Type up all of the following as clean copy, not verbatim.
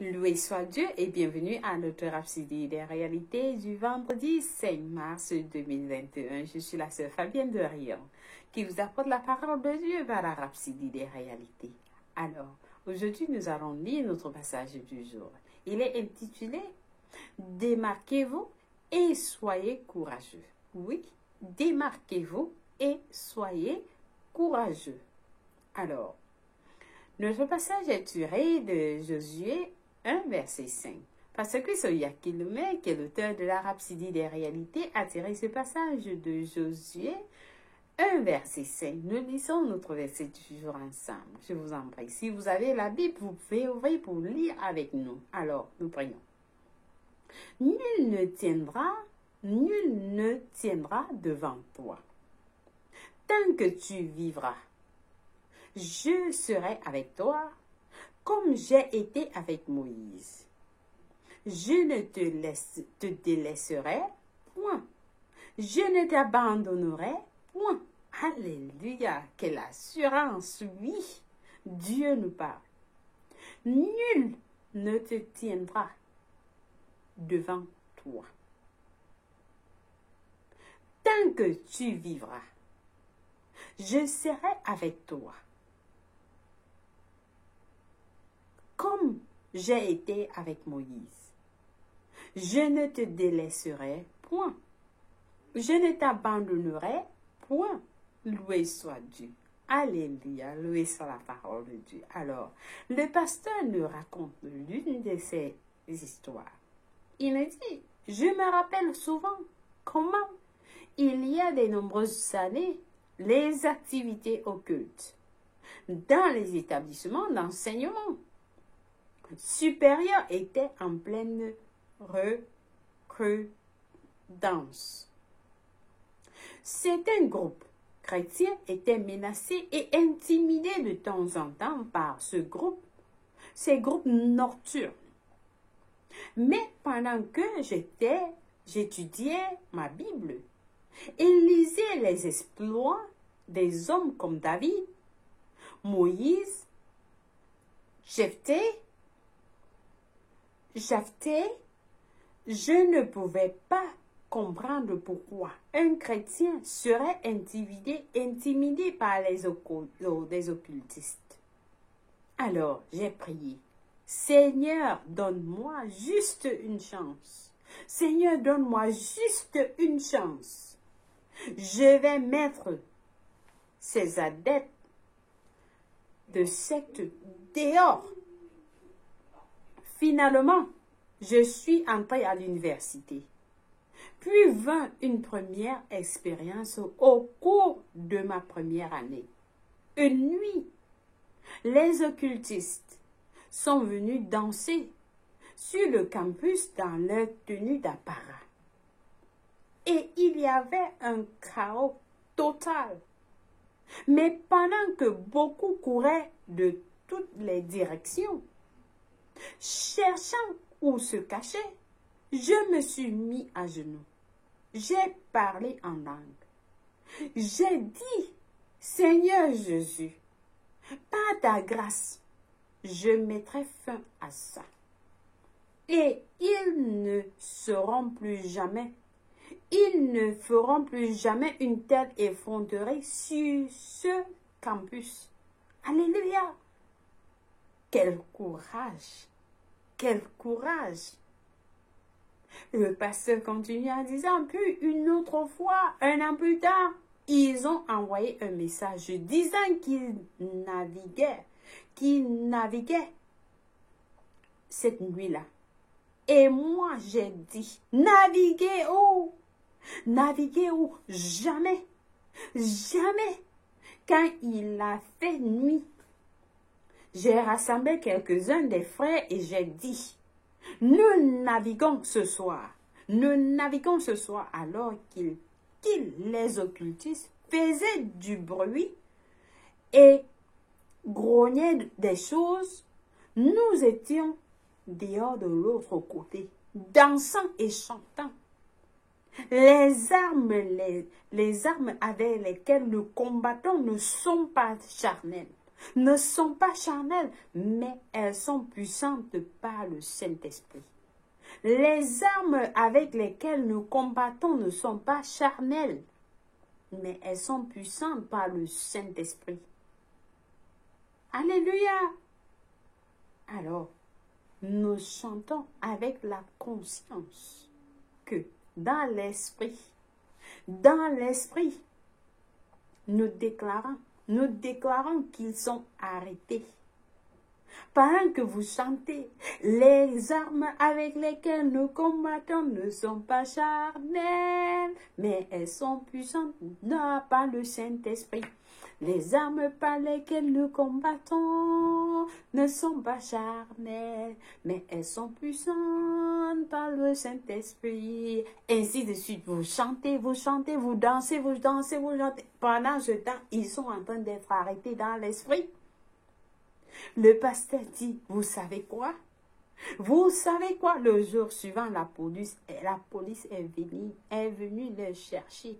Loué soit Dieu et bienvenue à notre Rhapsodie des réalités du vendredi 5 mars 2021. Je suis la sœur Fabienne de Rion qui vous apporte la parole de Dieu par la Rhapsodie des réalités. Alors, aujourd'hui nous allons lire notre passage du jour. Il est intitulé « Démarquez-vous et soyez courageux ». Oui, démarquez-vous et soyez courageux. Alors, notre passage est tiré de Josué 1, verset 5. Parce que c'est Yakilomé, qui est l'auteur de la Rhapsodie des réalités, a tiré ce passage de Josué 1, verset 5. Nous lisons notre verset du jour ensemble. Je vous en prie. Si vous avez la Bible, vous pouvez ouvrir pour lire avec nous. Alors, nous prions. Nul ne tiendra devant toi tant que tu vivras. Je serai avec toi comme j'ai été avec Moïse. Je ne te délaisserai point. Je ne t'abandonnerai point. Alléluia, quelle assurance, oui, Dieu nous parle. Nul ne te tiendra devant toi. Tant que tu vivras, je serai avec toi. Comme j'ai été avec Moïse. Je ne te délaisserai point. Je ne t'abandonnerai point. Loué soit Dieu. Alléluia, loué soit la parole de Dieu. Alors, le pasteur nous raconte l'une de ces histoires. Il nous dit, je me rappelle souvent comment, il y a de nombreuses années, les activités occultes dans les établissements d'enseignement supérieur était en pleine recrudescence. Certains groupes chrétiens étaient menacés et intimidés de temps en temps par ces groupes nocturnes. Mais pendant que j'étudiais ma Bible et lisais les exploits des hommes comme David, Moïse, Jephthé, je ne pouvais pas comprendre pourquoi un chrétien serait intimidé par les occultistes. Alors j'ai prié, Seigneur, donne-moi juste une chance. Seigneur, donne-moi juste une chance. Je vais mettre ces adeptes de secte dehors. Finalement, je suis entrée à l'université. Puis vint une première expérience au cours de ma première année. Une nuit, les occultistes sont venus danser sur le campus dans leur tenue d'apparat. Et il y avait un chaos total. Mais pendant que beaucoup couraient de toutes les directions, cherchant où se cacher, je me suis mis à genoux. J'ai parlé en langue. J'ai dit, Seigneur Jésus, par ta grâce, je mettrai fin à ça. Et ils ne feront plus jamais une telle effronterie sur ce campus. Alléluia! Quel courage! Quel courage! Le pasteur continue en disant, puis une autre fois, un an plus tard, ils ont envoyé un message disant qu'ils naviguaient cette nuit-là. Et moi, j'ai dit, naviguer où? Naviguer où? Jamais. Jamais. Quand il a fait nuit, j'ai rassemblé quelques-uns des frères et j'ai dit, nous naviguons ce soir. Nous naviguons ce soir alors qu'ils, les occultistes, faisaient du bruit et grognaient des choses. Nous étions dehors de l'autre côté, dansant et chantant. Les armes avec lesquelles nous combattons ne sont pas charnelles. ne sont pas charnelles, mais elles sont puissantes par le Saint-Esprit. Les armes avec lesquelles nous combattons ne sont pas charnelles, mais elles sont puissantes par le Saint-Esprit. Alléluia! Alors, nous chantons avec la conscience que dans l'esprit, nous déclarons qu'ils sont arrêtés. Pendant que vous chantez, les armes avec lesquelles nous combattons ne sont pas charnelles, mais elles sont puissantes par le Saint-Esprit. Les armes par lesquelles nous combattons ne sont pas charnelles, mais elles sont puissantes par le Saint-Esprit. Ainsi de suite, vous chantez, vous chantez, vous dansez, vous dansez, vous chantez. Pendant ce temps, ils sont en train d'être arrêtés dans l'esprit. Le pasteur dit, vous savez quoi? Vous savez quoi? Le jour suivant, la police est venue les chercher.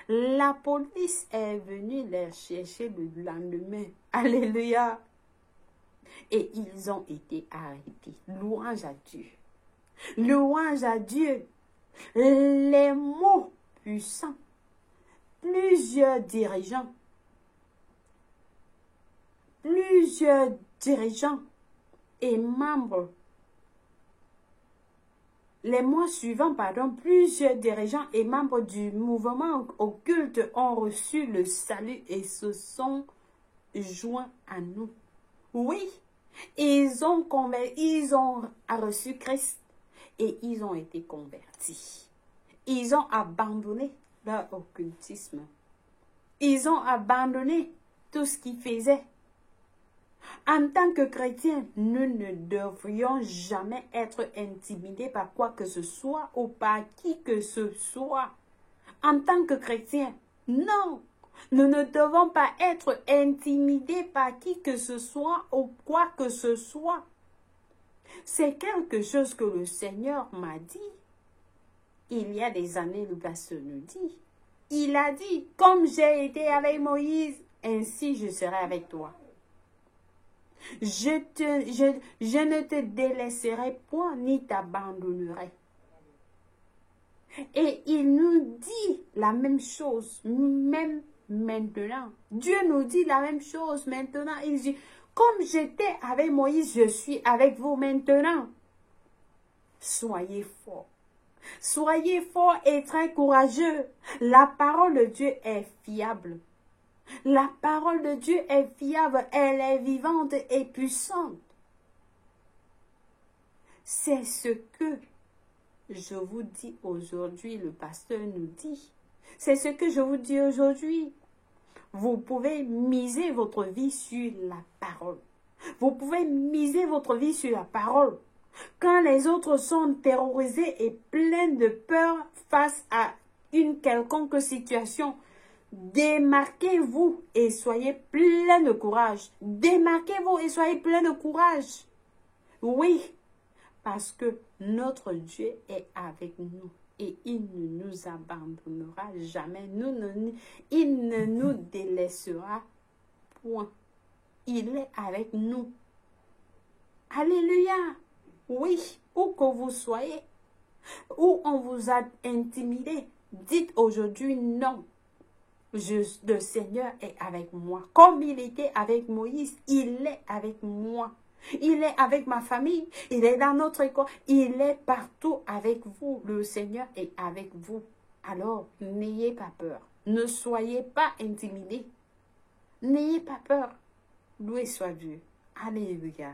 La police est venue les chercher le lendemain. Alléluia. Et ils ont été arrêtés. Louange à Dieu. Louange à Dieu. Les mots puissants. Plusieurs dirigeants et membres. Les mois suivants, plusieurs dirigeants et membres du mouvement occulte ont reçu le salut et se sont joints à nous. Oui, ils ont reçu Christ et ils ont été convertis. Ils ont abandonné leur occultisme. Ils ont abandonné tout ce qu'ils faisaient. En tant que chrétiens, nous ne devrions jamais être intimidés par quoi que ce soit ou par qui que ce soit. En tant que chrétiens, non, nous ne devons pas être intimidés par qui que ce soit ou quoi que ce soit. C'est quelque chose que le Seigneur m'a dit. Il y a des années, le pasteur nous dit. Il a dit, comme j'ai été avec Moïse, ainsi je serai avec toi. Je ne te délaisserai point ni t'abandonnerai. Et il nous dit la même chose, même maintenant. Dieu nous dit la même chose maintenant. Il dit, comme j'étais avec Moïse, je suis avec vous maintenant. Soyez forts. Soyez forts et très courageux. La parole de Dieu est fiable. La parole de Dieu est fiable, elle est vivante et puissante. C'est ce que je vous dis aujourd'hui, le pasteur nous dit. C'est ce que je vous dis aujourd'hui. Vous pouvez miser votre vie sur la parole. Vous pouvez miser votre vie sur la parole. Quand les autres sont terrorisés et pleins de peur face à une quelconque situation, démarquez-vous et soyez plein de courage. Démarquez-vous et soyez plein de courage. Oui, parce que notre Dieu est avec nous et il ne nous abandonnera jamais. Il ne nous délaissera point. Il est avec nous. Alléluia. Oui, où que vous soyez, où on vous a intimidé, dites aujourd'hui non. Le Seigneur est avec moi. Comme il était avec Moïse, il est avec moi. Il est avec ma famille. Il est dans notre école. Il est partout avec vous. Le Seigneur est avec vous. Alors, n'ayez pas peur. Ne soyez pas intimidés. N'ayez pas peur. Loué soit Dieu. Alléluia.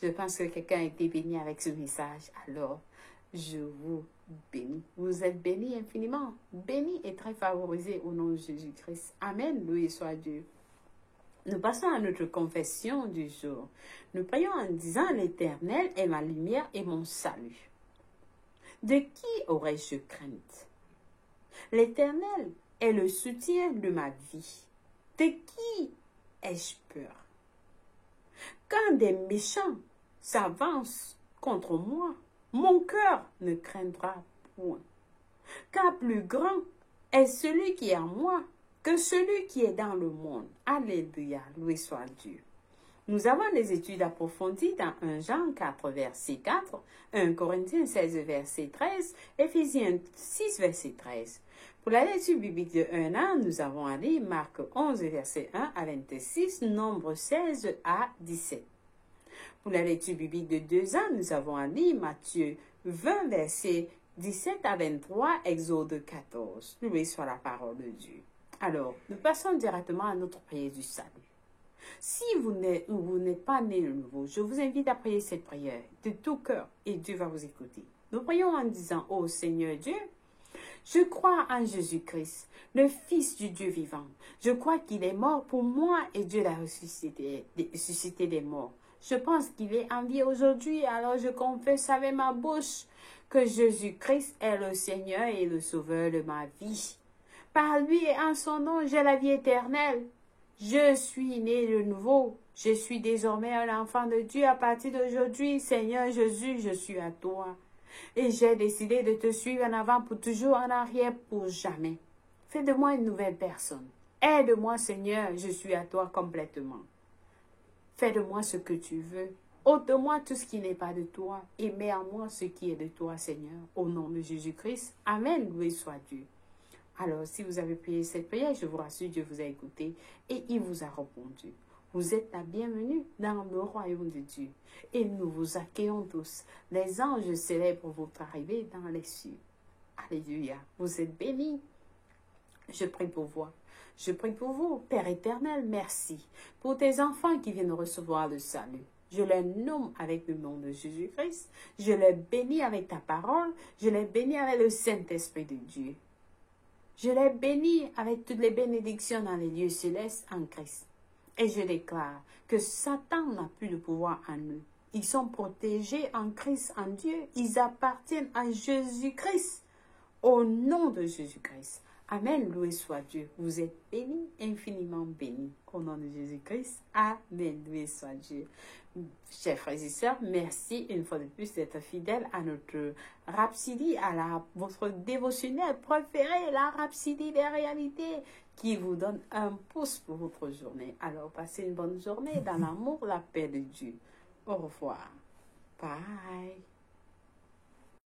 Je pense que quelqu'un a été béni avec ce message. Alors, je vous bénis. Vous êtes bénis infiniment. Bénis et très favorisés au nom de Jésus-Christ. Amen. Loué soit Dieu. Nous passons à notre confession du jour. Nous prions en disant, l'Éternel est ma lumière et mon salut. De qui aurais-je crainte? L'Éternel est le soutien de ma vie. De qui ai-je peur? Quand des méchants s'avancent contre moi, mon cœur ne craindra point. Car plus grand est celui qui est en moi que celui qui est dans le monde. Alléluia, loué soit Dieu. Nous avons des études approfondies dans 1 Jean 4, verset 4, 1 Corinthiens 16, verset 13, Éphésiens 6, verset 13. Pour la lecture biblique de 1 an, nous avons à lire Marc 11, verset 1 à 26, Nombre 16 à 17. Pour la lecture biblique de 2 ans, nous avons à lire Matthieu 20, verset 17 à 23, Exode 14. Loué soit la parole de Dieu. Alors, nous passons directement à notre prière du salut. Si vous n'êtes pas né de nouveau, je vous invite à prier cette prière de tout cœur et Dieu va vous écouter. Nous prions en disant, ô Seigneur Dieu, je crois en Jésus-Christ, le Fils du Dieu vivant. Je crois qu'il est mort pour moi et Dieu l'a ressuscité des morts. Je pense qu'il est en vie aujourd'hui, alors je confesse avec ma bouche que Jésus-Christ est le Seigneur et le Sauveur de ma vie. Par lui et en son nom, j'ai la vie éternelle. Je suis né de nouveau. Je suis désormais un enfant de Dieu à partir d'aujourd'hui. Seigneur Jésus, je suis à toi. Et j'ai décidé de te suivre en avant pour toujours, en arrière pour jamais. Fais de moi une nouvelle personne. Aide-moi, Seigneur, je suis à toi complètement. Fais de moi ce que tu veux. Ôte de moi tout ce qui n'est pas de toi et mets en moi ce qui est de toi, Seigneur. Au nom de Jésus-Christ. Amen. Loué soit Dieu. Alors, si vous avez prié cette prière, je vous rassure, Dieu vous a écouté et il vous a répondu. Vous êtes la bienvenue dans le royaume de Dieu. Et nous vous accueillons tous. Les anges célèbrent votre arrivée dans les cieux. Alléluia. Vous êtes bénis. Je prie pour vous. Je prie pour vous, Père éternel, merci pour tes enfants qui viennent recevoir le salut. Je les nomme avec le nom de Jésus-Christ. Je les bénis avec ta parole. Je les bénis avec le Saint-Esprit de Dieu. Je les bénis avec toutes les bénédictions dans les lieux célestes en Christ. Et je déclare que Satan n'a plus de pouvoir en eux. Ils sont protégés en Christ, en Dieu. Ils appartiennent à Jésus-Christ. Au nom de Jésus-Christ. Amen. Loué soit Dieu. Vous êtes bénis, infiniment bénis. Au nom de Jésus-Christ. Amen. Loué soit Dieu. Chers frères et sœurs, merci une fois de plus d'être fidèles à notre Rhapsodie, à votre dévotionnel préféré, la Rhapsodie des réalités, qui vous donne un pouce pour votre journée. Alors, passez une bonne journée dans l'amour, la paix de Dieu. Au revoir. Bye.